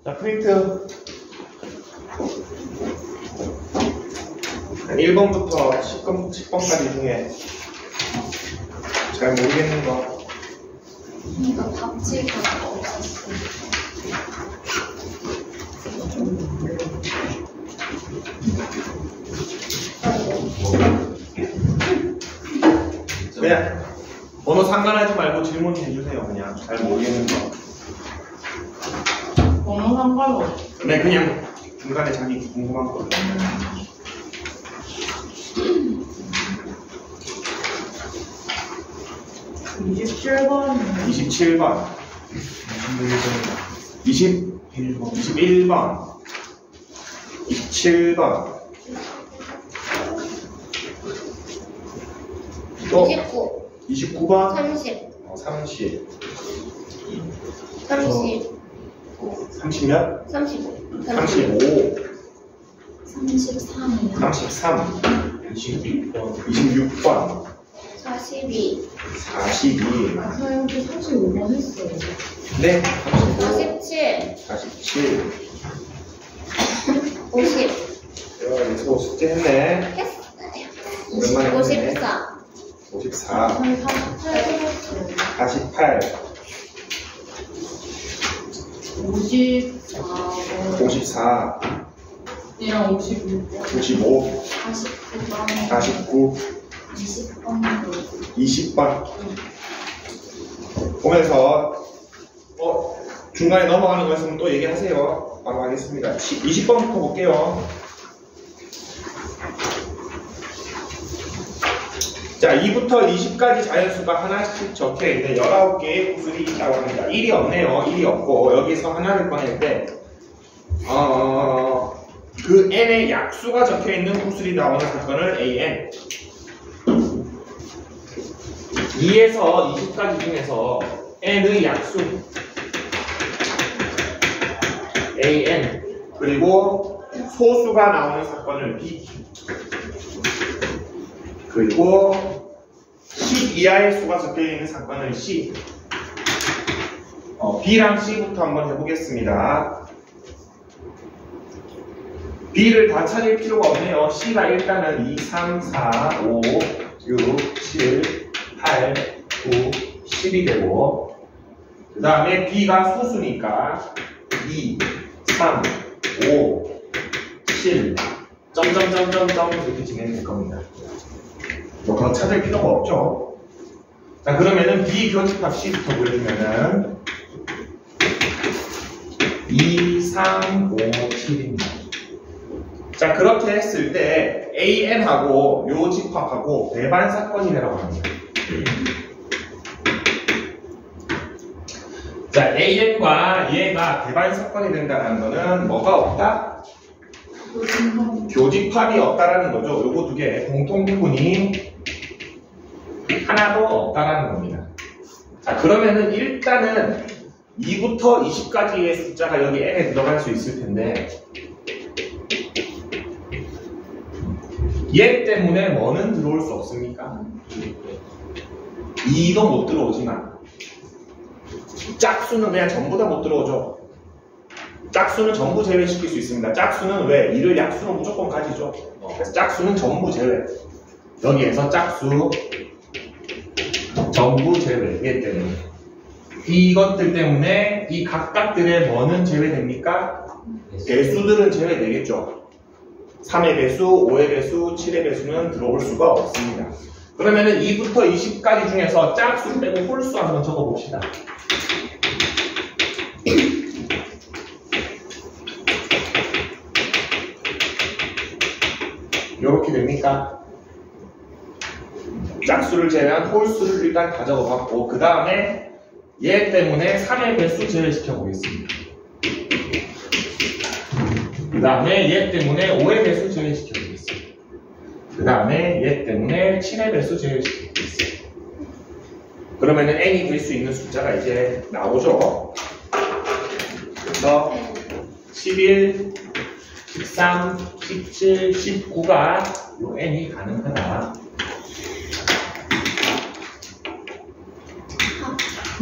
자, 프린트. 1번부터 10번까지 중에 잘 모르겠는 거. 이거 답지가 없었어. 그냥 번호 상관하지 말고 질문 해주세요. 그냥 잘 모르겠는 거. 번호 상관없어. 네, 그냥 중간에 자기 궁금한 거. 27번. 27번. 21번. 27번. 또 29. 29번. 30. 30. 30. 30 몇? 35. 35. 33이요. 33. 26번. 42. 42. 저 여기 35번 했어요. 네. 47. 47. 50. 여기서 숙제 했네. 했어요. 오랜만에 했네. 54. 54. 저희 48 했어요. 48. 54번. 54. 이랑 56번. 55. 49번. 49. 20번도. 20번. 보면서 중간에 넘어가는 거 있으면 또 얘기하세요. 바로 하겠습니다. 20번부터 볼게요. 자, 2부터 20까지 자연수가 하나씩 적혀있는 19개의 구슬이 있다고 합니다. 1이 없네요. 1이 없고 여기서 하나를 꺼낼 때 그 n의 약수가 적혀있는 구슬이 나오는 사건을 an 2에서 20까지 중에서 n의 약수 an 그리고 소수가 나오는 사건을 b 그리고 10 이하의 수가 적혀있는 사건을 c b랑 c부터 한번 해보겠습니다. b를 다 찾을 필요가 없네요. c가 일단은 2, 3, 4, 5, 6, 7, 8, 9, 10이 되고 그 다음에 b가 소수니까 2, 3, 5, 7 점점점점점 이렇게 진행될 겁니다. 뭐 더 찾을 필요가 없죠. 자, 그러면은 b 교집합 c부터 보여주면은 2, 3, 5, 7입니다. 자, 그렇게 했을 때 an하고 요 집합하고 배반 사건이라고 합니다. 자, an과 얘가 배반 사건이 된다는 거는 뭐가 없다? 교집합이 없다라는 거죠. 요거 두 개 공통 부분이 하나도 없다라는 겁니다. 자, 그러면은 일단은 2부터 20까지의 숫자가 여기 n에 들어갈 수 있을 텐데 얘 때문에 뭐는 들어올 수 없습니까? 2도 못 들어오지만 짝수는 그냥 전부 다 못 들어오죠. 짝수는 전부 제외시킬 수 있습니다. 짝수는 왜? 2를 약수로 무조건 가지죠. 그래서 짝수는 전부 제외. 여기에서 짝수 전부 제외. 얘 때문에. 이것들 때문에 이 각각들의 뭐는 제외됩니까? 배수들은 제외되겠죠. 3의 배수, 5의 배수, 7의 배수는 들어올 수가 없습니다. 그러면은 2부터 20까지 중에서 짝수 빼고 홀수 한번 적어봅시다. 이렇게 됩니까? 짝수를 제외한 홀수를 일단 다 적어봤고 그 다음에 얘 때문에 3의 배수 제외시켜 보겠습니다. 그 다음에 얘 때문에 5의 배수 제외시켜 보겠습니다. 그 다음에 얘 때문에 7의 배수 제외시켜 보겠습니다. 그러면은 n이 될 수 있는 숫자가 이제 나오죠. 그래서 11, 13, 17, 19가 요 n이 가능하다.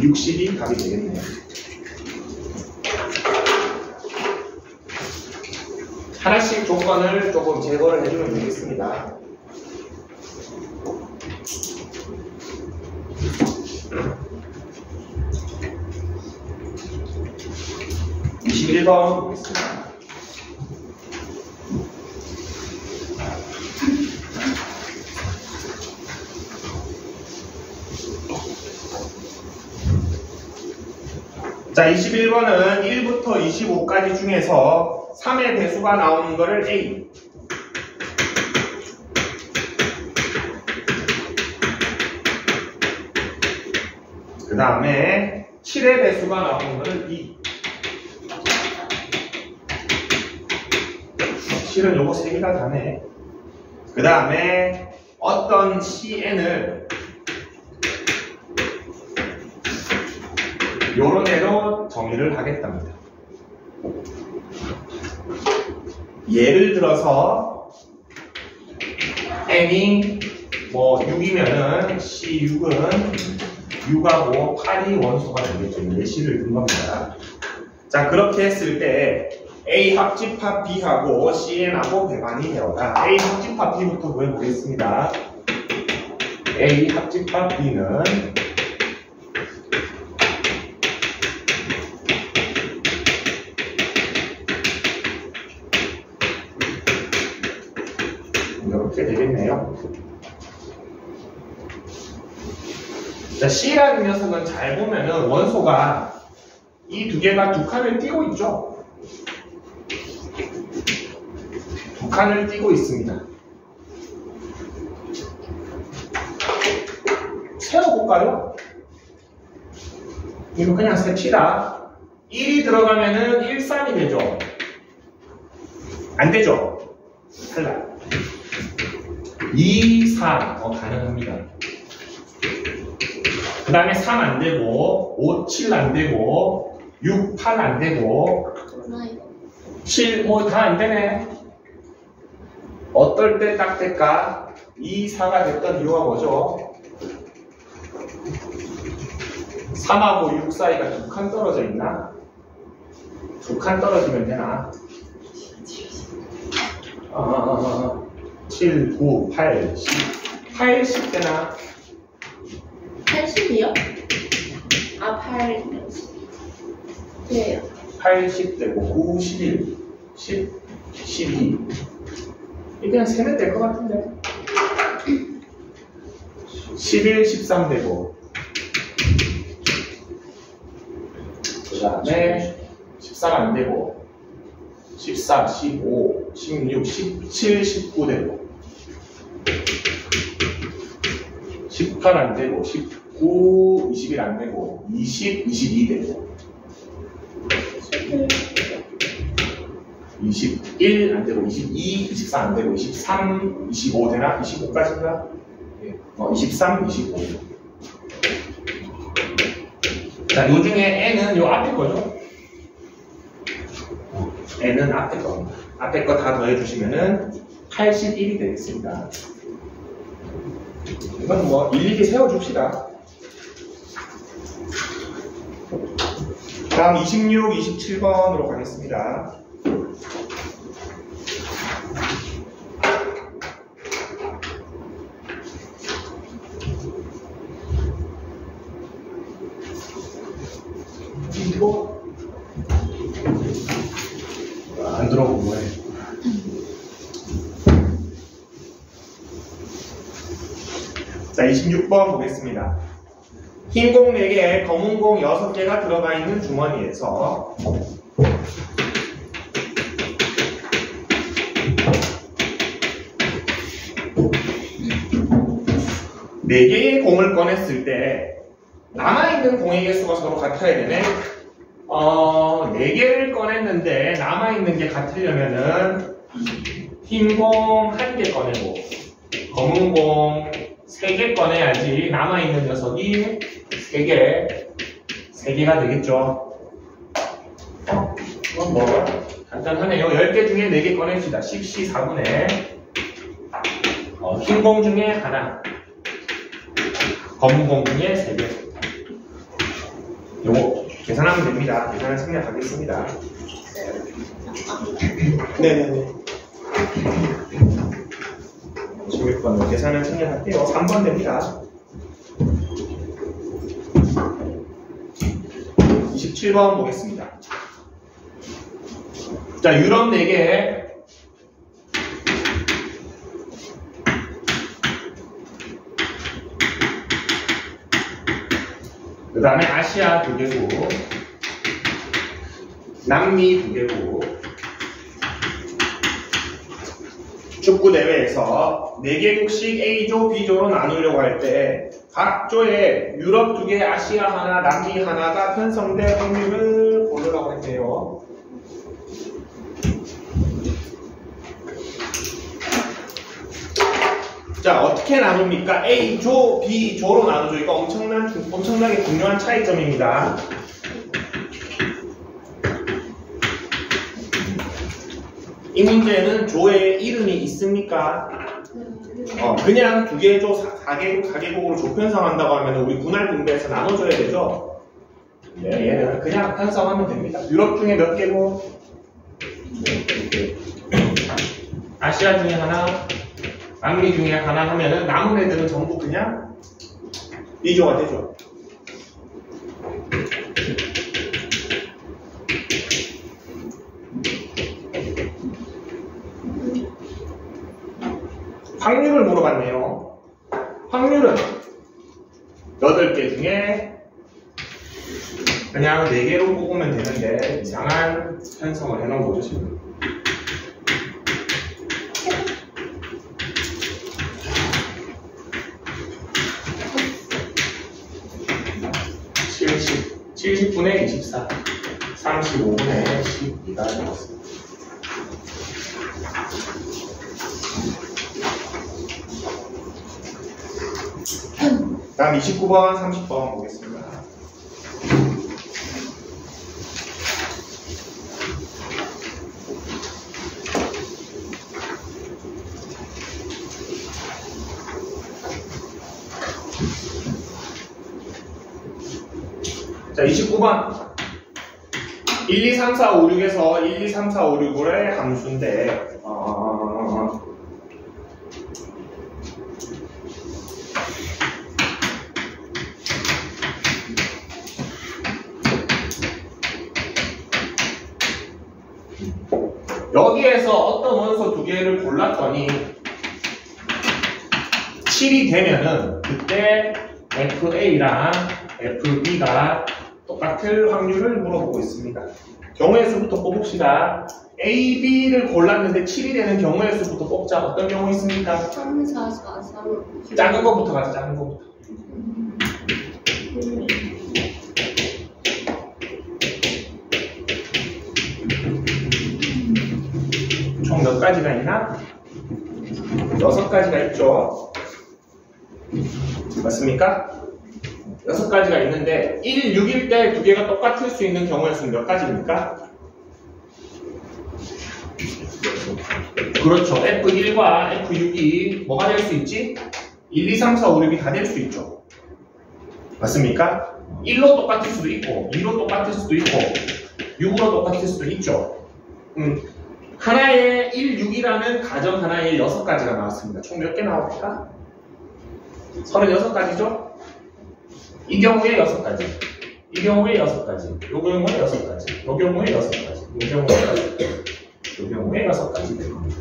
60이 답이 되겠네요. 하나씩 조건을 조금 제거를 해주면 되겠습니다. (21번) 보겠습니다. 자, 21번은 1부터 25까지 중에서 3의 배수가 나오는 거를 A, 그 다음에 7의 배수가 나오는 거를 B, 7은 요거 3개가 다네. 그 다음에 어떤 CN을 요런 애로 정의를 하겠답니다. 예를 들어서 n이 뭐 6이면은 C6은 6하고 8이 원소가 되겠죠. 예시를 든 겁니다. 자, 그렇게 했을 때 A 합집합 B하고 CN하고 배반이 되어라. A 합집합 B부터 구해보겠습니다. A 합집합 B는 이렇게 되겠네요. 자, C라는 녀석은 잘 보면은 원소가 이 두 개가 두 칸을 띄고 있죠. 두 칸을 띄고 있습니다. 세워볼까요? 이거 그냥 셉시다. 1이 들어가면은 1, 3이 되죠. 안 되죠. 탈락. 2, 4 가능합니다. 그 다음에 3 안 되고 5, 7 안 되고 6, 8 안 되고 7, 뭐 다 안 되네. 어떨 때 딱 될까? 2, 4가 됐던 이유가 뭐죠? 3하고 6 사이가 두 칸 떨어져 있나? 두 칸 떨어지면 되나? 7, 9, 8, 10. 8, 10 되나? 80이요? 아, 8, 10. 그래요. 8, 10 되고 9, 11, 10, 12. 이게 그냥 세면 될 것 같은데. 11, 13 되고. 그 다음에 13 안 되고. 14, 15, 16, 17, 19 되고. 18 안 되고. 19, 21 안 되고. 20, 22 되고. 21 안 되고, 22, 24 안 되고, 23, 25 되나? 25까지인가? 23, 25. 자, 요 중에 n은 요 앞에 거죠? n은 앞에 겁니다. 앞에 거 다 더해주시면은 81이 되겠습니다. 이건 뭐 일일이 세워줍시다. 다음 26, 27번으로 가겠습니다. 이거 안 들어오고 뭐해? 자, 26번 보겠습니다. 흰 공 4개, 검은 공 6개가 들어가 있는 주머니에서 네 개의 공을 꺼냈을 때 남아있는 공의 개수가 서로 같아야 되네. 4개를 꺼냈는데 남아있는 게 같으려면은 흰 공 1개 꺼내고 검은 공 3개 꺼내야지 남아있는 녀석이 3개가 되겠죠. 이건 뭐 간단하네요. 10개 중에 4개 꺼냅시다. 10시 4분에 흰 공 중에 하나, 검은 공 중에 3개. 요거 계산하면 됩니다. 계산을 생략하겠습니다. 네네네. 16번 계산을 생략할게요. 3번 됩니다. 27번 보겠습니다. 자, 유럽 4개. 그 다음에 아시아 2개국, 남미 2개국, 축구 대회에서 4개국씩 A조, B조로 나누려고 할 때 각 조에 유럽 2개, 아시아 하나, 남미 하나가 편성될 확률을 고르라고 했대요. 자, 어떻게 나눕니까? A조, B조로 나누죠. 이거 엄청나게 중요한 차이점입니다. 이 문제는 조에 이름이 있습니까? 그냥 2개 조 4개국으로 조 편성한다고 하면 우리 분할 분배해서 나눠줘야 되죠? 네, 얘는 그냥 편성하면 됩니다. 유럽 중에 몇 개국? 아시아 중에 하나, 남미 중에 하나 하면은 남은 애들은 전부 그냥 B조가 되죠. 확률을 물어봤네요. 확률은 8개 중에 그냥 4개로 뽑으면 되는데 이상한 편성을 해놓은 거죠, 지금. 십 70분의 24, 35분의 12가 나왔습니다. 다음 29번, 30번 보겠습니다. 자, 29번. 1, 2, 3, 4, 5, 6에서 1, 2, 3, 4, 5, 6의 함수인데, 여기에서 어떤 원소 2개를 골랐더니 7이 되면은 그때 FA랑 FB가 똑같을 확률을 물어보고 있습니다. 경우의 수부터 뽑읍시다. A, B를 골랐는데 7이 되는 경우의 수부터 뽑자. 어떤 경우 있습니까? 3, 4, 4, 3. 작은 거부터 가자, 작은 거부터. 총 몇 가지가 있나? 6가지가 있죠. 맞습니까? 6가지가 있는데 1, 6일 때 2개가 똑같을 수 있는 경우의 수는 몇 가지입니까? 그렇죠. F1과 F6이 뭐가 될 수 있지? 1, 2, 3, 4, 5, 6이 다 될 수 있죠. 맞습니까? 1로 똑같을 수도 있고 2로 똑같을 수도 있고 6으로 똑같을 수도 있죠. 하나에 1, 6이라는 가정 하나에 6가지가 나왔습니다. 총 몇 개 나옵니까? 36가지죠? 이 경우에 6가지, 이 경우에 6가지, 이 경우에 6가지, 이 경우에 6가지, 이 경우에 6가지, 이 경우에 6가지 될 겁니다.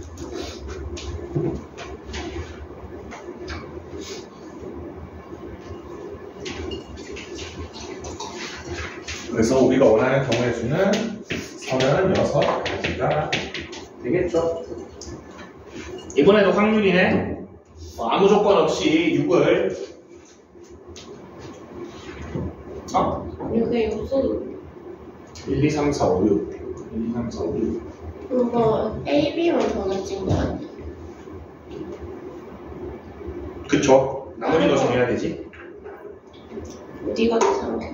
그래서 우리가 원하는 경우의 수는 36가지가 되겠죠. 이번에도 확률이네. 아무 조건 없이 6을 6에 없어도 1, 2, 3, 4, 5, 6 1, 2, 3, 4, 5, 6 그거 A, B만 정해진 거 아니야? 그쵸. 나머지도 정해야 되지. 네가 계산해.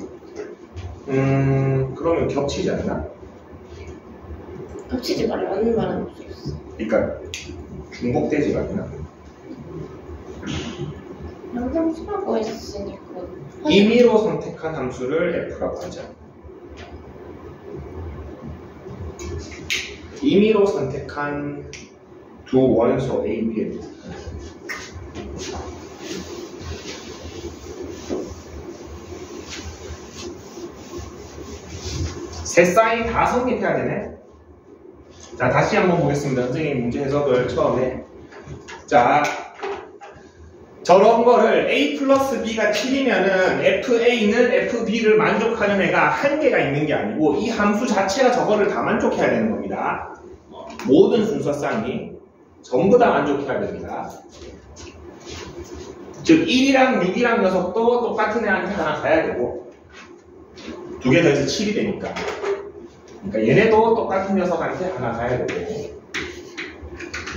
그러면 겹치지 않나? 겹치지 말라는 말은 없었어. 그러니까 중복되지 않나? 항상 수라고 했으니까. 임의로 선택한 함수를 F라고 하자. 임의로 선택한 두 원소 A, B의 세 쌍이 다 성립해야 되네. 자, 다시 한번 보겠습니다. 선생님 문제 해석을 처음에. 자, 저런 거를 A 플러스 B가 7이면은 FA는 FB를 만족하는 애가 한 개가 있는 게 아니고 이 함수 자체가 저거를 다 만족해야 되는 겁니다. 모든 순서 쌍이 전부 다 만족해야 됩니다. 즉 1이랑 6이랑 녀석도 똑같은 애한테 하나 가야 되고 두 개 더해서 7이 되니까. 그러니까 얘네도 똑같은 녀석한테 하나 가야 되고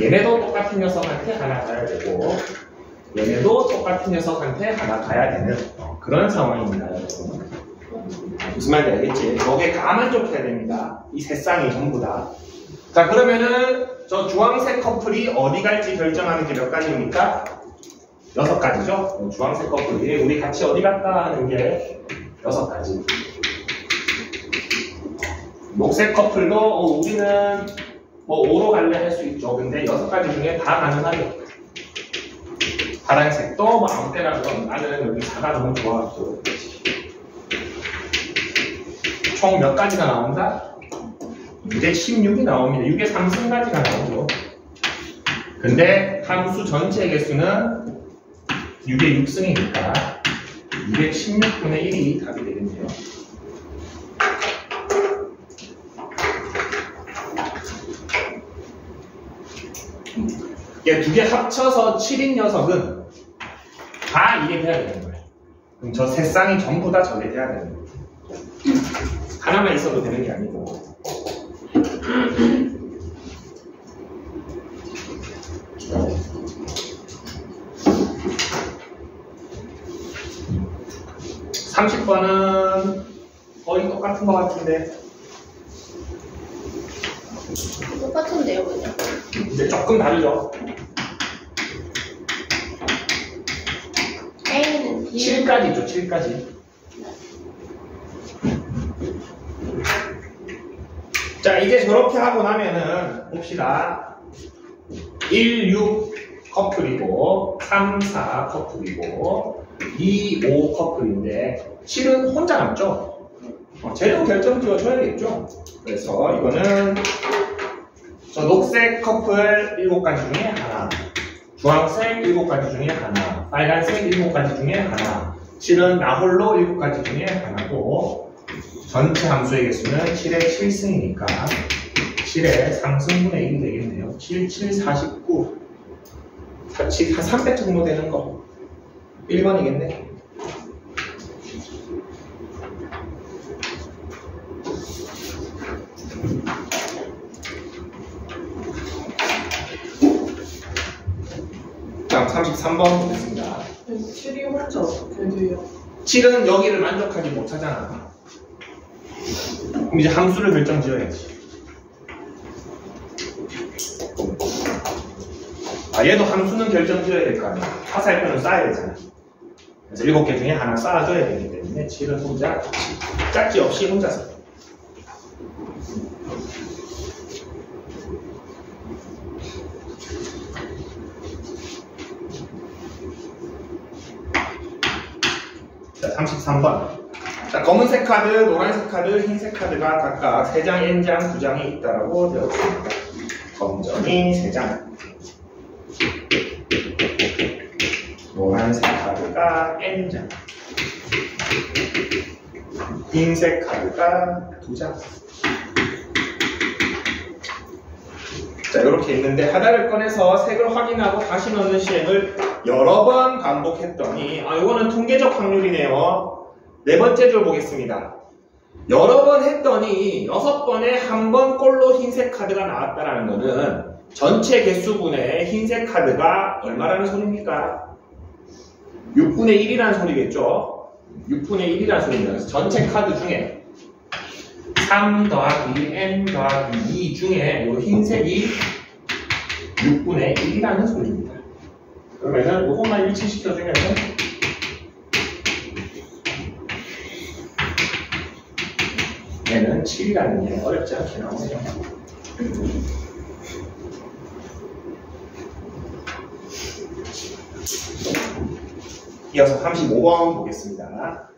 얘네도 똑같은 녀석한테 하나 가야 되고 얘네도 똑같은 녀석한테 하나 가야 되는 그런 상황입니다, 여러분. 무슨 말인지 알겠지? 저게 다 만족해야 됩니다. 이 세 쌍이 전부 다. 자, 그러면은 저 주황색 커플이 어디 갈지 결정하는 게 몇 가지입니까? 6가지죠? 주황색 커플이 우리 같이 어디 갈까 하는 게 6가지. 녹색 커플도 우리는 뭐 5로 갈래 할 수 있죠. 근데 6가지 중에 다 가능하죠. 파란색도 뭐 아무 때나 그럼 나는 여기 4가 너무 좋아서 총 몇 가지가 나온다? 이제 16이 나옵니다. 6의 3승까지가 나오죠. 근데 함수 전체 개수는 6의 6승이니까 216분의 1이 답이 되겠네요. 얘 두 개 합쳐서 7인 녀석은 다 이게 돼야 되는 거예요. 그럼 저 세 쌍이 전부 다 저게 돼야 되는 거예요. 하나만 있어도 되는 게 아니고. (30번은) 거의 똑같은 것 같은데 똑같은데요, 그냥? 근데 조금 다르죠. A는 B 7까지 있죠, 7까지. 자, 이제 저렇게 하고 나면은 봅시다. 1, 6 커플이고 3, 4 커플이고 2, 5 커플인데 7은 혼자 남죠. 쟤도 결정 지어줘야겠죠. 그래서 이거는 저 녹색 커플 7가지 중에 하나, 주황색 7가지 중에 하나, 빨간색 7가지 중에 하나, 7은 나홀로 7가지 중에 하나고 전체 함수의 개수는 7의 7승이니까 7의 3승분의 1이 되겠네요. 7, 7, 49 한 300 정도 되는 거 1번이겠네. 다음 33번 보겠습니다. 7이 혼자 어떻게 돼요? 7은 여기를 만족하지 못하잖아. 그럼 이제 함수를 결정 지어야지. 얘도 함수는 결정 지어야 될 거 아니야. 화살표는 쌓아야 되잖아. 그래서 7개 중에 하나 쌓아줘야 되기 때문에 7은 혼자 짝지 없이 혼자서. 자, 33번. 자, 검은색 카드, 노란색 카드, 흰색 카드가 각각 3장, N장, 2장이 있다고 되어 있습니다. 검정이 3장. 노란색 카드가 N장. 흰색 카드가 2장. 자, 이렇게 있는데 하나를 꺼내서 색을 확인하고 다시 넣는 시행을 여러 번 반복했더니 이거는 통계적 확률이네요. 네 번째 줄 보겠습니다. 여러 번 했더니 6번에 한 번 꼴로 흰색 카드가 나왔다는 것은 전체 개수분의 흰색 카드가 얼마라는 소리입니까? 6분의 1이라는 소리겠죠? 6분의 1이라는 소리입니다. 그래서 전체 카드 중에 3 더하기 n 더하기 2 중에 이 흰색이 6분의 1이라는 소리입니다. 그러면은 이것만 일치시켜주면은 얘는 7이라는 게 어렵지 않게 나오네요. 이어서 35번 보겠습니다.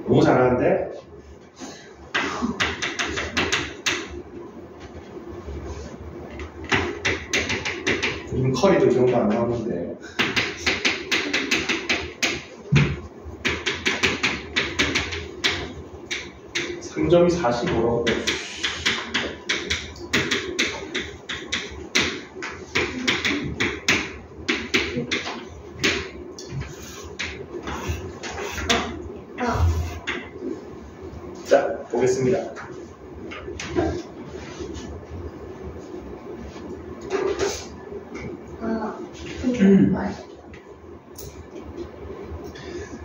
너무 잘하는데? 요즘 커리도 이 정도 안 나오는데. 삼 점이 45라고. 자, 보겠습니다.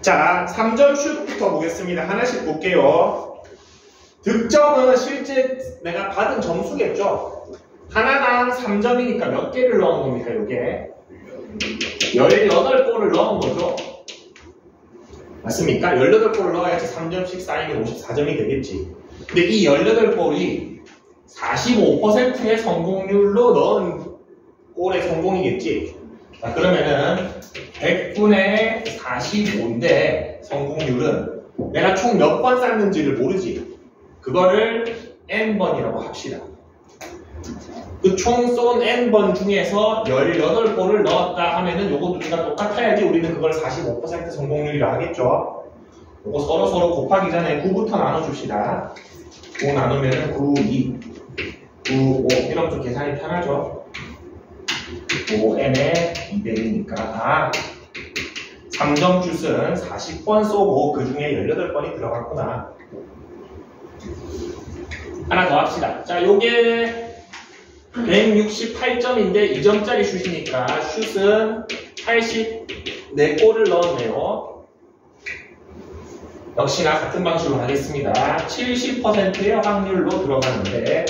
자, 3점 슛부터 보겠습니다. 하나씩 볼게요. 득점은 실제 내가 받은 점수겠죠? 하나당 3점이니까 몇 개를 넣은 겁니까, 이게? 18골을 넣은 거죠? 맞습니까? 18골을 넣어야지 3점씩 쌓이면 54점이 되겠지. 근데 이 18골이 45%의 성공률로 넣은 골의 성공이겠지. 자, 그러면은 100분의 45인데 성공률은 내가 총 몇 번 쌌는지를 모르지. 그거를 n번이라고 합시다. 그 총 쏜 n번 중에서 18골을 넣었다 하면은 요거 두개가 똑같아야지 우리는 그걸 45% 성공률이라 하겠죠. 요거 서로 곱하기 전에 9부터 나눠줍시다. 9 나누면은 9, 2, 9, 5 이러면 좀 계산이 편하죠. 5n에 200이니까 3점 슛은 40번 쏘고 그 중에 18번이 들어갔구나. 하나 더 합시다. 자, 요게 168점인데 2점짜리 슛이니까 슛은 84골을 넣었네요. 역시나 같은 방식으로 하겠습니다. 70%의 확률로 들어가는데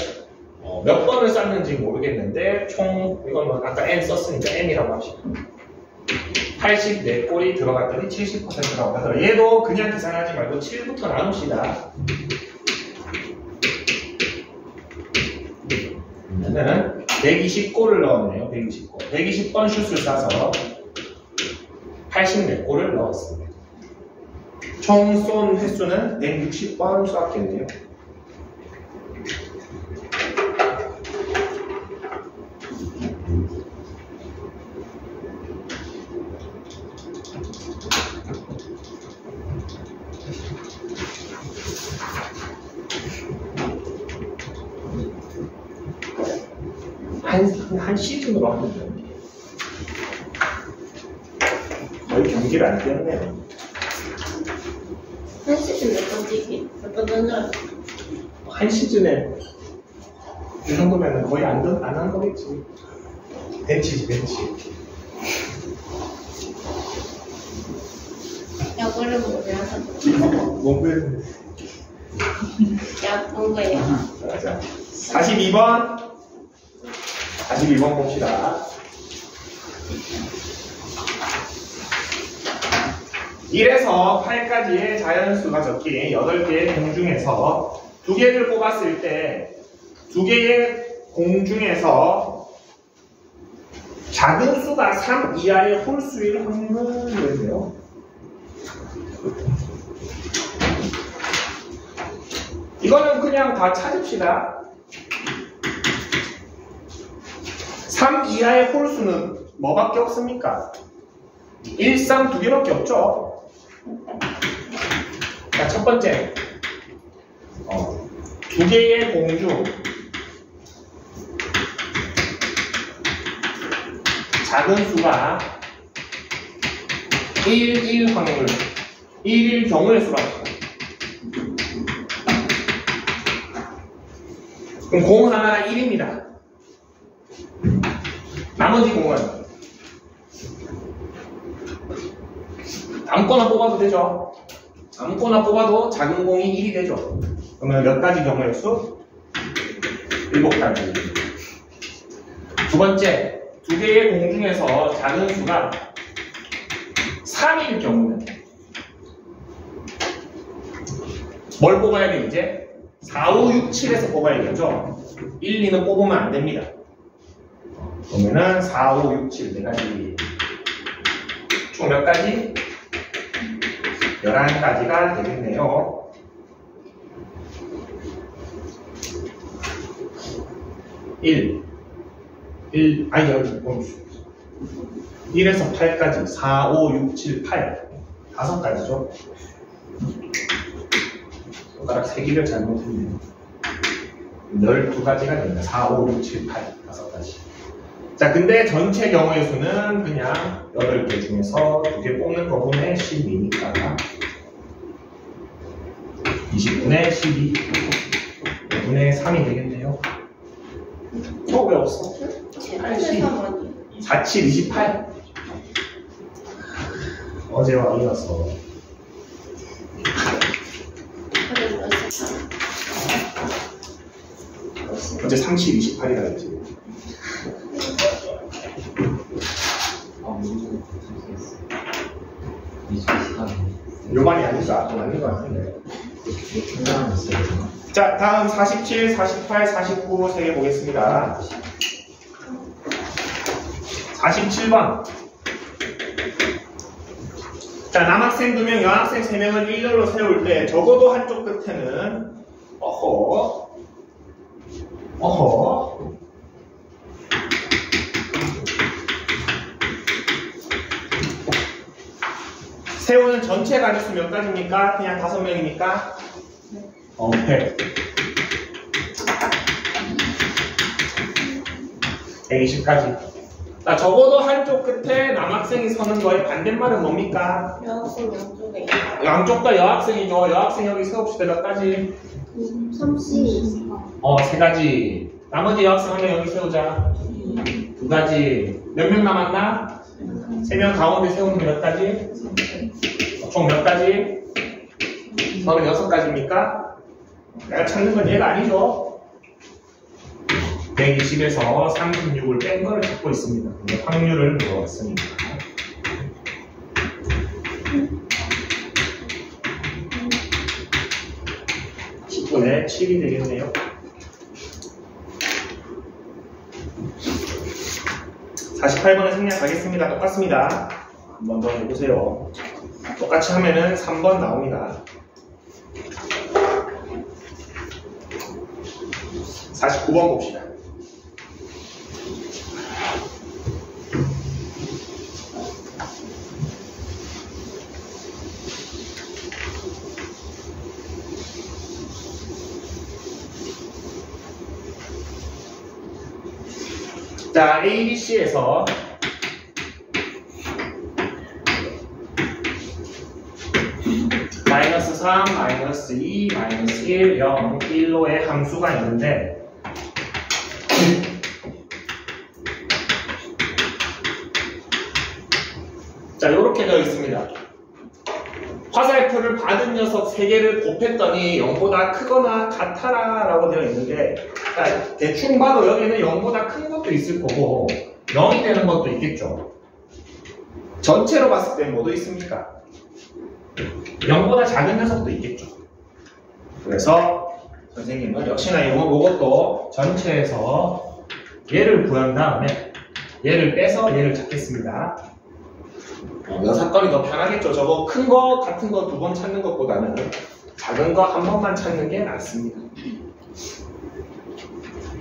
몇 번을 쐈는지 모르겠는데 총 이건 뭐 아까 n 썼으니까 n이라고 합시다. 84골이 들어갔더니 70%라고 하더라. 얘도 그냥 계산하지 말고 7부터 나눕시다. 그러면은 120골을 넣었네요. 120골. 120번 슛을 쏴서 84골을 넣었습니다. 총 쏜 횟수는 160번 쐈겠네요. 한 시즌으로 하면 거의 경기를 안 뛰었네요. 한 시즌 몇번 뛰기? 몇번 던져요? 한 시즌에 이 정도면 거의 안 한 거겠지. 벤치지, 벤치. 야구를 뭐를 하서 농구했는데. 야, 농구예요. 자, 42번. 42번 봅시다. 1에서 8까지의 자연수가 적힌 8개의 공 중에서 2개를 뽑았을 때 2개의 공 중에서 작은 수가 3 이하의 홀수일 확률은 뭐예요? 이거는 그냥 다 찾읍시다. 3 이하의 홀수는 뭐밖에 없습니까? 1, 3 2개밖에 없죠. 자, 첫 번째 2개의 공 중 작은 수가 1, 확률 1일 경우의 수라고 합니다. 그럼 공 하나가 1입니다. 나머지 공은 아무거나 뽑아도 되죠. 아무거나 뽑아도 작은 공이 1이 되죠. 그러면 몇 가지 경우의 수? 7가지. 두 번째, 2개의 공 중에서 작은 수가 3일 경우는 뭘 뽑아야 돼 이제? 4, 5, 6, 7에서 뽑아야겠죠? 1, 2는 뽑으면 안 됩니다. 그러면은 4, 5, 6, 7 4가지. 총 몇 가지? 11가지가 되겠네요. 1에서 8까지 4, 5, 6, 7, 8 5가지죠. 손가락 3개를 잘못했네요. 12가지가 됩니다. 4, 5, 6, 7, 8 5가지. 자, 근데 전체 경우의 수는 그냥 8개 중에서 2개 뽑는 거분의 12니까 20분의 12 5분의 3이 되겠네요. 왜 없어? 4, 7, 28 어제와 이어서 어제 30, 28이라 했지. 요반이 아니죠. 좀 아닌 것 같은데. 자, 다음 47, 48, 49 세 개 보겠습니다. 47번. 자, 남학생 2명, 여학생 3명을 일렬로 세울 때 적어도 한쪽 끝에는 세우는 전체 가지수 몇 가지입니까? 그냥 5명입니까? 네. 120가지. 자, 적어도 한쪽 끝에 남학생이 서는 거의 반대말은 뭡니까? 여학생 양쪽에 양쪽 다 여학생이죠. 여학생 여기 세웁시다. 몇 가지? 30 3가지. 나머지 여학생 하면 여기 세우자. 2가지. 몇 명 남았나? 3명 가운데 세우는 게 몇 가지? 총 몇 가지? 36가지입니까? 내가 찾는 건 얘가 아니죠. 120에서 36을 뺀 거를 찾고 있습니다. 근데 확률을 물어봤습니다. (10분의 7이) 되겠네요. 48번에 생략하겠습니다. 똑같습니다. 한 번 더 해보세요. 똑같이 하면은 3번 나옵니다. 49번 봅시다. 자, A, B, C에서 마이너스 3, 마이너스 2, 마이너스 1, 0, 1로의 함수가 있는데 자, 이렇게 되어 있습니다. 화살표를 받은 녀석 3개를 곱했더니 0보다 크거나 같아라 라고 되어 있는데 자, 대충 봐도 여기는 0보다 큰 것도 있을 거고 0이 되는 것도 있겠죠. 전체로 봤을 때 뭐도 있습니까? 0보다 작은 녀석도 있겠죠. 그래서 선생님은 역시나 이것도 전체에서 얘를 구한 다음에 얘를 빼서 얘를 찾겠습니다. 사건이 더 편하겠죠. 저거 큰 거 같은 거 2번 찾는 것보다는 작은 거 한 번만 찾는 게 낫습니다.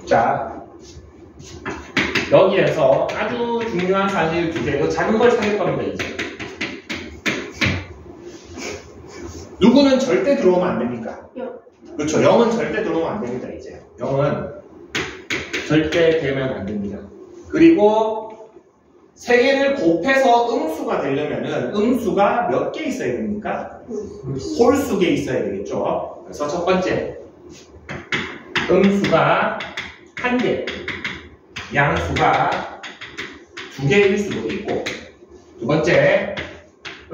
자, 여기에서 아주 중요한 사실 2개. 이 작은 걸 찾을 겁니다. 이제 누구는 절대 들어오면 안 됩니까? 그렇죠. 0은 절대 들어오면 안 됩니다. 이제 0은 절대 되면 안 됩니다. 그리고 3개를 곱해서 음수가 되려면은 음수가 몇 개 있어야 됩니까? 홀수개 있어야 되겠죠. 그래서 첫 번째 음수가 1개, 양수가 2개일 수도 있고, 두 번째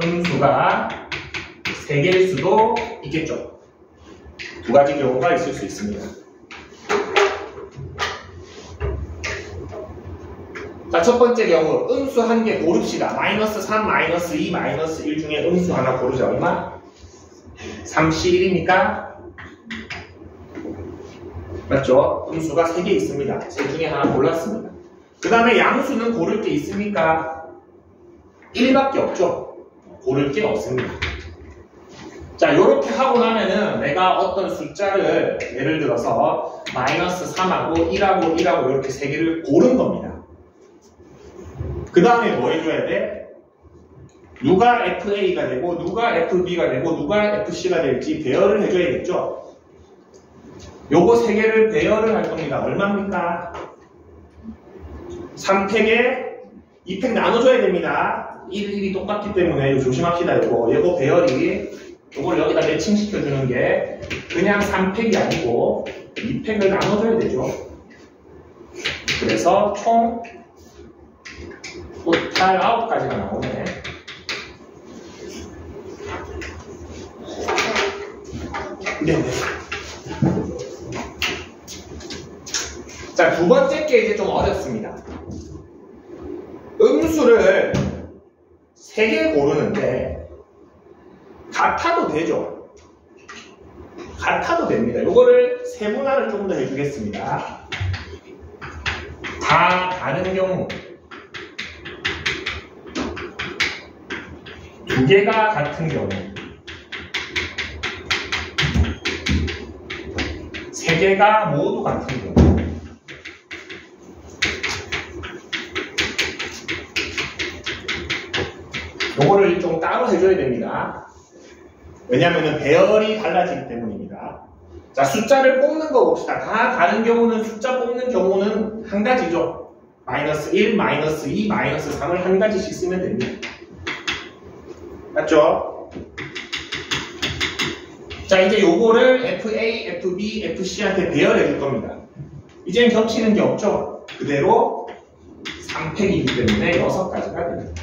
음수가 3개일 수도 있겠죠. 2가지 경우가 있을 수 있습니다. 자, 첫 번째 경우 음수 1개 고릅시다. 마이너스 3, 마이너스 2, 마이너스 1 중에 음수 하나 고르자. 얼마? 31입니까? 맞죠? 음수가 3개 있습니다. 셋 중에 하나 골랐습니다. 그 다음에 양수는 고를 게 있습니까? 1밖에 없죠? 고를 게 없습니다. 자, 요렇게 하고 나면은 내가 어떤 숫자를 예를 들어서 마이너스 3하고 1하고 1하고 이렇게 3개를 고른 겁니다. 그 다음에 뭐 해줘야 돼? 누가 FA가 되고 누가 FB가 되고 누가 FC가 될지 배열을 해줘야겠죠? 요거 3개를 배열을 할 겁니다. 얼마입니까? 3팩에 2팩 나눠줘야 됩니다. 1, 1이 똑같기 때문에 이거 조심합시다. 요거 배열이 요걸 여기다 매칭시켜주는 게 그냥 3팩이 아니고 2팩을 나눠줘야 되죠. 그래서 총 토탈 9가지가 나오네. 네네. 자, 두 번째 게 이제 좀 어렵습니다. 음수를 3개 고르는데 같아도 되죠. 같아도 됩니다. 요거를 세분화를 좀 더 해주겠습니다. 다 다른 경우 2개가 같은 경우 3개가 모두 같은 경우 요거를 좀 따로 해줘야 됩니다. 왜냐하면 배열이 달라지기 때문입니다. 자, 숫자를 뽑는 거 봅시다. 다 다른 경우는 숫자 뽑는 경우는 한 가지죠. 마이너스 1, 마이너스 2, 마이너스 3을 한 가지씩 쓰면 됩니다. 맞죠? 자, 이제 요거를 FA, FB, FC한테 배열해 줄 겁니다. 이제는 겹치는 게 없죠? 그대로 3팩이기 때문에 6가지가 됩니다.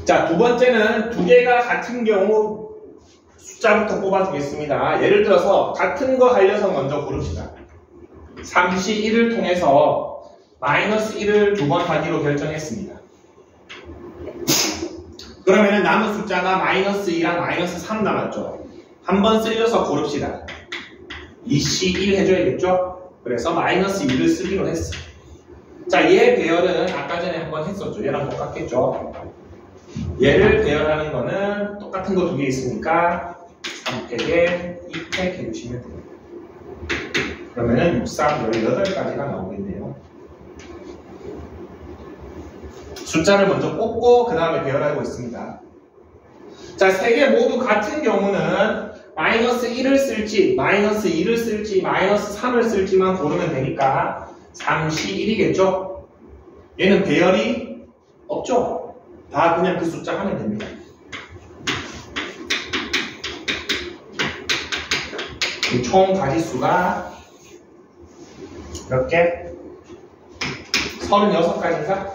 자, 두 번째는 2개가 같은 경우 숫자부터 뽑아주겠습니다. 예를 들어서 같은 거 할 녀석 먼저 고릅시다. 3시 1을 통해서 마이너스 1을 2번 하기로 결정했습니다. 그러면 남은 숫자가 마이너스 2랑 마이너스 3 남았죠. 한번 쓸려서 고릅시다. 2시 1 해줘야겠죠? 그래서 마이너스 2를 쓰기로 했어. 자, 얘 배열은 아까 전에 한번 했었죠. 얘랑 똑같겠죠? 얘를 배열하는 거는 똑같은 거 2개 있으니까 3팩에 2팩 해주시면 됩니다. 그러면은 6, 3, 18가지가 나오겠네요. 숫자를 먼저 뽑고 그 다음에 배열하고 있습니다. 자, 3개 모두 같은 경우는 마이너스 1을 쓸지 마이너스 2를 쓸지 마이너스 3을 쓸지만 고르면 되니까 3시 1이겠죠? 얘는 배열이 없죠? 다 그냥 그 숫자 하면 됩니다. 총 가지수가 몇 개? 36가지인가?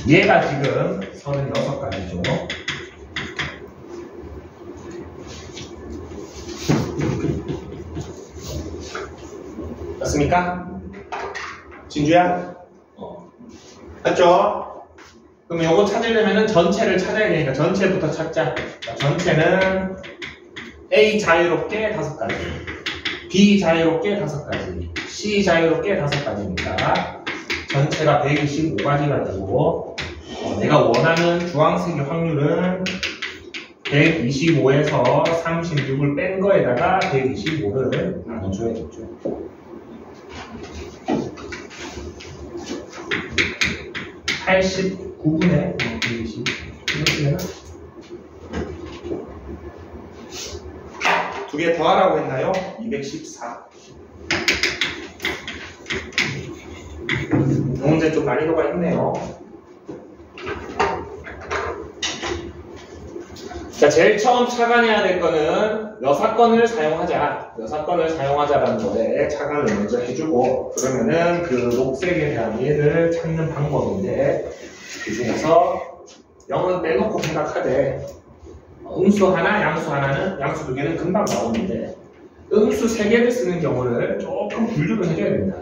얘가 지금 36가지죠. 맞습니까? 진주야? 맞죠? 그럼 요거 찾으려면 전체를 찾아야 되니까 전체부터 찾자. 전체는 A 자유롭게 5가지, B 자유롭게 5가지, C 자유롭게 5가지니까 전체가 125가지가 되고 내가 원하는 주황색의 확률은 125에서 36을 뺀 거에다가 125를 나눠줘야겠죠. 한 89분에 120 이렇게 2개 더하라고 했나요? 214. 이 문제 좀 난이도가 있네요. 자, 제일 처음 착안해야 될 거는 여사건을 사용하자라는 거에 착안을 먼저 해주고, 그러면은 그 녹색에 대한 얘를 찾는 방법인데, 그 중에서 0은 빼놓고 생각하되 음수 하나, 양수 하나는, 양수 2개는 금방 나오는데 음수 3개를 쓰는 경우를 조금 분류를 해줘야 됩니다.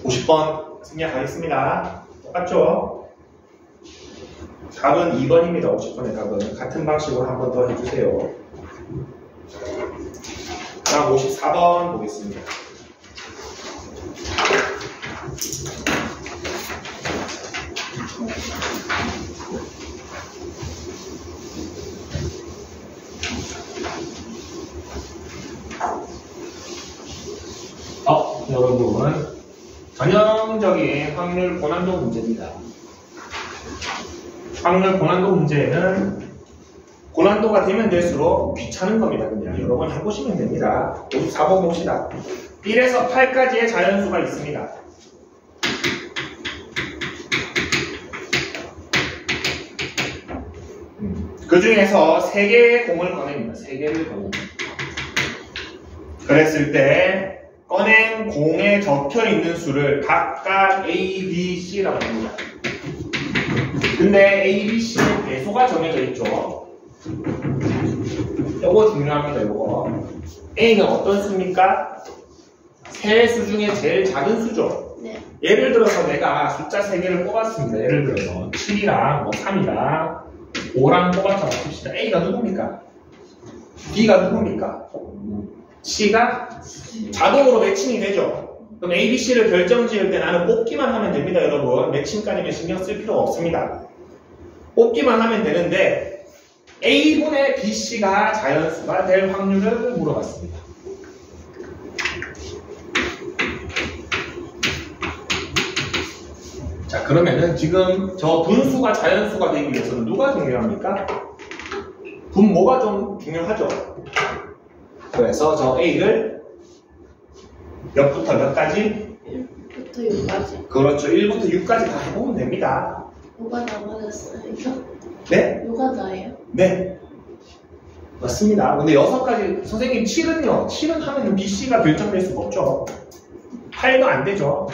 50번 생략하겠습니다. 똑같죠? 답은 2번입니다. 50번의 답은. 같은 방식으로 한 번 더 해주세요. 다음 54번 보겠습니다. 여러분, 전형적인 확률 고난도 문제입니다. 확률 고난도 문제는 고난도가 되면 될수록 귀찮은 겁니다. 그냥 여러 번 해보시면 됩니다. 54번 봅시다. 1에서 8까지의 자연수가 있습니다. 그 중에서 3개의 공을 꺼냅니다. 3개를 꺼냅니다. 그랬을 때 꺼낸 공에 적혀 있는 수를 각각 A, B, C라고 합니다. 근데 A, B, C는 배수가 정해져 있죠. 요거 중요합니다. 요거. A는 어떤 수입니까? 세 수 중에 제일 작은 수죠. 네. 예를 들어서 내가 숫자 3개를 뽑았습니다. 예를 들어서 7이랑 3이랑 5랑 뽑았다고 합시다. A가 누굽니까? B가 누굽니까? C가 자동으로 매칭이 되죠. 그럼 A, B, C를 결정 지을 때 나는 뽑기만 하면 됩니다. 여러분. 매칭까지는 신경 쓸 필요가 없습니다. 뽑기만 하면 되는데 A분의 B, C가 자연수가 될 확률을 물어봤습니다. 자, 그러면은 지금 저 분수가 자연수가 되기 위해서는 누가 중요합니까? 분모가 좀 중요하죠. 그래서 저 A를 몇부터 몇까지? 1부터 6까지. 그렇죠. 1부터 6까지 다 해보면 됩니다. 누가 다 맞았어요? 네? 누가 다예요? 네. 맞습니다. 근데 6가지, 선생님 7은요. 7은 하면 BC가 결정될 수가 없죠. 8도 안 되죠.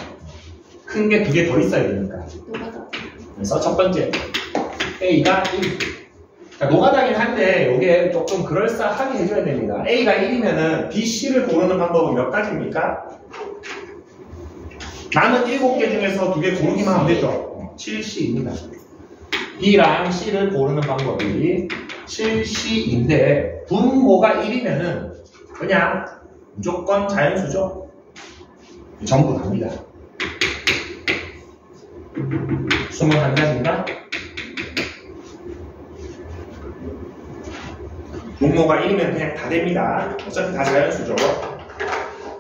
큰 게 2개 더 있어야 되니까. 누가 다? 그래서 첫 번째, A가 1. 자, 노가다긴 한데 이게 조금 그럴싸하게 해줘야 됩니다. A가 1이면은 B, C를 고르는 방법은 몇 가지입니까? 남은 7개 중에서 2개 고르기만 하면 되죠. 7C입니다. B랑 C를 고르는 방법이 7C인데 분모가 1이면은 그냥 무조건 자연수죠. 전부 답니다. 21가지인가? 분모가 1이면 그냥 다 됩니다. 어차피 다 자연수죠.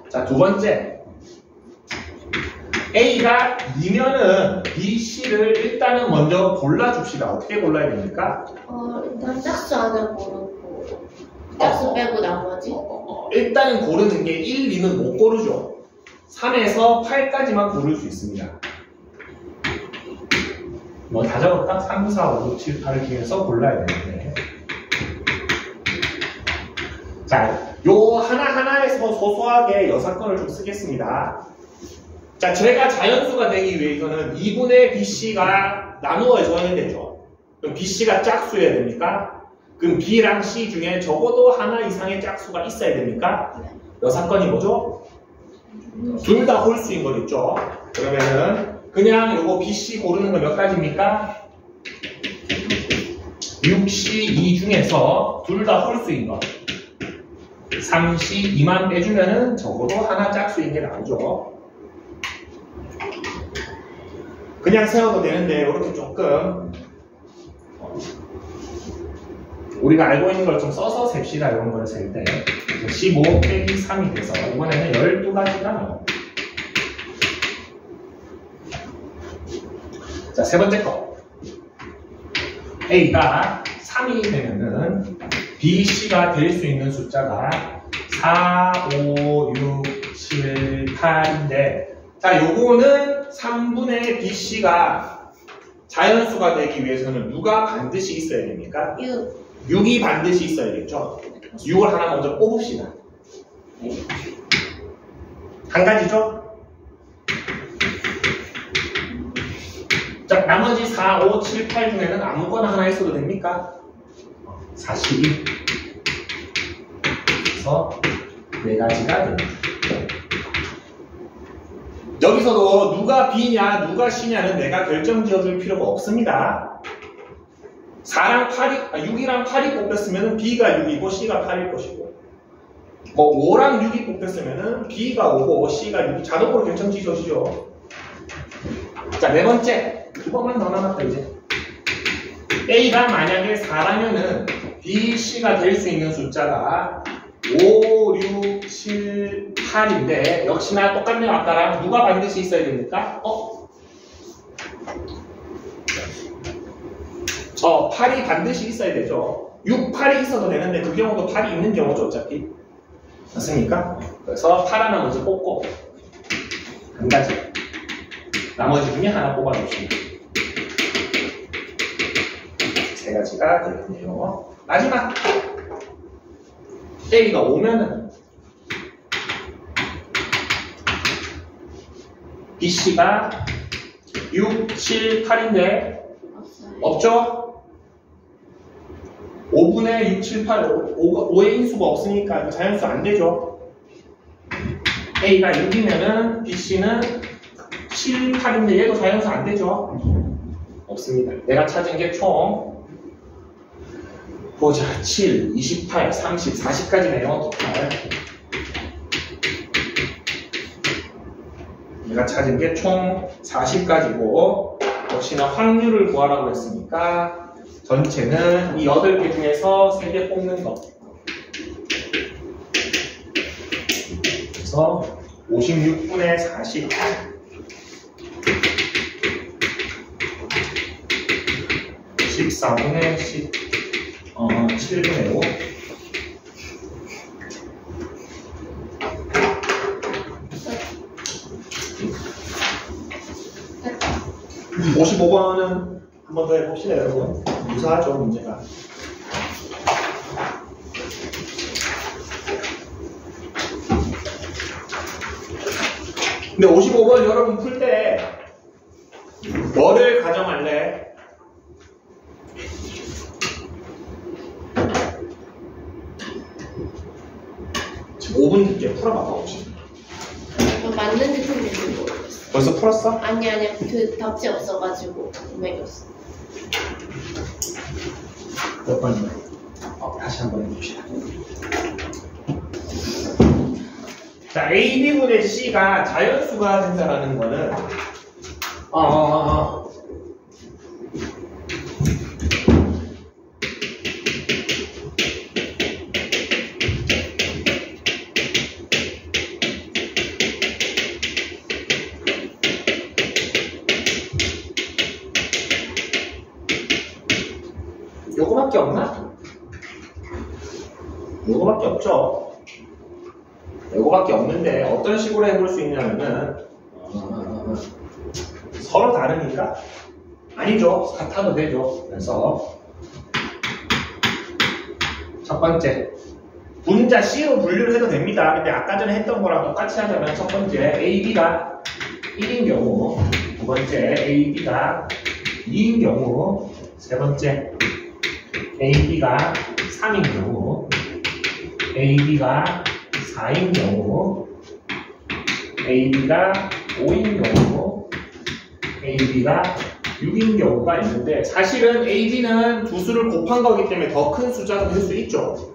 자, 두 번째. A가 2면은 B, C를 일단은 먼저 골라줍시다. 어떻게 골라야 됩니까? 일단 짝수 안을 고르고 짝수 빼고 나머지. 일단은 고르는 게 1, 2는 못 고르죠. 3에서 8까지만 고를 수 있습니다. 뭐 다 적을까? 3, 4, 5, 6, 7, 8을 중에서 골라야 되는데. 자, 요 하나하나에서 소소하게 여사건을 좀 쓰겠습니다. 자, 제가 자연수가 되기 위해서는 2분의 BC가 나누어져야 되죠. 그럼 BC가 짝수여야 됩니까? 그럼 B랑 C 중에 적어도 하나 이상의 짝수가 있어야 됩니까? 여사건이 뭐죠? 둘 다 홀수인 거겠죠. 그러면은 그냥 요거 BC 고르는 거 몇 가지입니까? 6C2 중에서 둘 다 홀수인 거. 3C2만 빼주면은 적어도 하나 짝수인 게 나오죠. 그냥 세워도 되는데 이렇게 조금 우리가 알고 있는 걸 좀 써서 셉시다. 이런 걸 셀 때 15 빼기 3이 돼서 이번에는 12가지가 나옵니다. 자, 세 번째 거. A가 3이 되면은 B, C가 될 수 있는 숫자가 4, 5, 6, 7, 8인데 자, 요거는 3분의 B, C가 자연수가 되기 위해서는 누가 반드시 있어야 됩니까? 6이 반드시 있어야겠죠? 6을 하나 먼저 뽑읍시다. 한 가지죠? 자, 나머지 4, 5, 7, 8 중에는 아무거나 하나 있어도 됩니까? 42. 그래서 4가지가 됩니다. 여기서도 누가 B냐 누가 C냐는 내가 결정 지어줄 필요가 없습니다. 6이랑 8이 뽑혔으면 B가 6이고 C가 8일 것이고, 뭐 5랑 6이 뽑혔으면 B가 5고 C가 6이 자동으로 결정 지어지죠. 자, 네 번째. 두 번만 더 남았다 이제. A가 만약에 4라면은 B, C가 될 수 있는 숫자가 5, 6, 7, 8인데 역시나 똑같네요. 아까랑. 누가 반드시 있어야 됩니까? 8이 반드시 있어야 되죠. 6, 8이 있어도 되는데 그 경우도 8이 있는 경우죠, 어차피. 맞습니까? 그래서 8 하나 먼저 뽑고 한 가지. 나머지 중에 하나 뽑아줍시다. 세 가지가 되겠네요. 마지막. A가 오면은 BC가 6, 7, 8인데 없죠? 5분의 6, 7, 8, 5의 인수가 없으니까 자연수 안 되죠? A가 6이면은 BC는 7, 8인데 얘도 자연수 안 되죠? 없습니다. 내가 찾은 게 총 보자. 7, 28, 30, 40까지네요. 토탈. 내가 찾은 게 총 40까지고 역시나 확률을 구하라고 했으니까 전체는 이 8개 중에서 3개 뽑는 거. 그래서 56분의 40. 14분의 10. 7분의 5. 됐다. 55번은 한 번 더 해봅시다, 여러분. 유사하죠, 문제가. 근데 55번 여러분 풀 때 뭐를 가정할래? 지금 5분 늦게 풀어봐봐, 혹시. 이거 맞는지 틀린지 모르겠어. 벌써 풀었어? 아니, 그 답지 없어가지고 못 매겼어. 몇 번이요? 다시 한번 해봅시다. 자, A, B분의 C가 자연수가 된다라는 거는 요거밖에 없나? 요거밖에 없죠. 요거밖에 없는데 어떤 식으로 해볼 수 있냐면은 서로 다르니까 아니죠. 같아도 되죠. 그래서 첫 번째 분자 C로 분류를 해도 됩니다. 근데 아까 전에 했던 거랑 똑같이 하자면 첫 번째 A, B가 1인 경우, 두 번째 A, B가 2인 경우, 세 번째 A, B가 3인 경우, A, B가 4인 경우, A, B가 5인 경우, A, B가 6인 경우가 있는데 사실은 A, B는 두 수를 곱한 거기 때문에 더 큰 숫자가 될 수 있죠.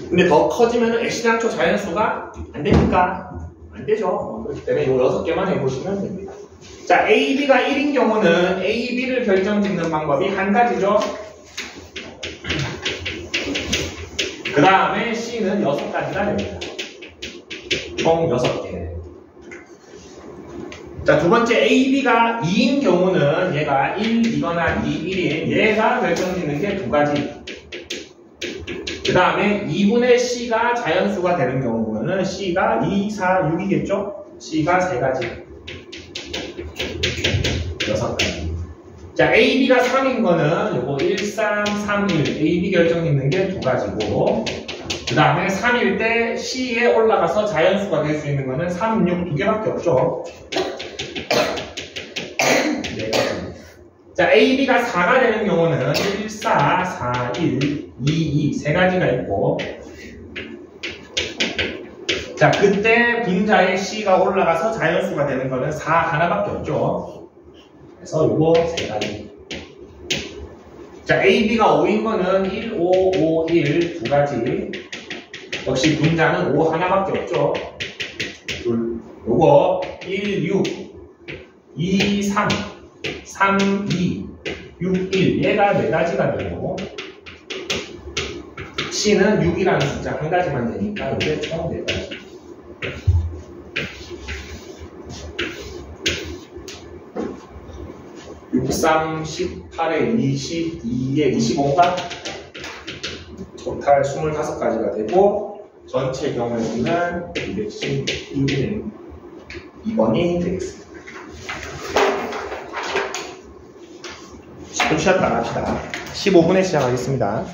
근데 더 커지면 애시당초 자연수가 안 됩니까? 안 되죠. 그렇기 때문에 이 6개만 해보시면 됩니다. 자, A, B가 1인 경우는 A, B를 결정짓는 방법이 한 가지죠. 그 다음에 C는 6가지가 됩니다. 총 6개. 자, 두 번째 A, B가 2인 경우는 얘가 1이거나 2, 1인 얘가 결정짓는 게 2가지. 그 다음에 2분의 C가 자연수가 되는 경우는 C가 2, 4, 6이겠죠? C가 3가지. 6가지. 자, A, B가 3인 거는 요거 1, 3, 3, 1 A, B 결정 있는 게 2가지고 그 다음에 3일 때 C에 올라가서 자연수가 될 수 있는 거는 3, 6 2개밖에 없죠. 4가지. 자, A, B가 4가 되는 경우는 1, 4, 4, 1, 2, 2 3가지가 있고 자, 그때 분자의 C가 올라가서 자연수가 되는 거는 4 하나밖에 없죠. 그래서 요거 세 가지. 자, A, B가 5인 거는 1, 5, 5, 1 두 가지. 역시 분자는 5 하나밖에 없죠. 둘. 요거 1, 6, 2, 3, 3, 2, 6, 1 얘가 네 가지가 되고 C는 6이라는 숫자 한 가지만 되니까 이게 총 네 가지. 6, 3, 18에 22에 25가 토탈 25가지가 되고 전체 경우의 수는 211인 2번이 되겠습니다. 10분 쉬었다 합시다. 15분에 시작하겠습니다.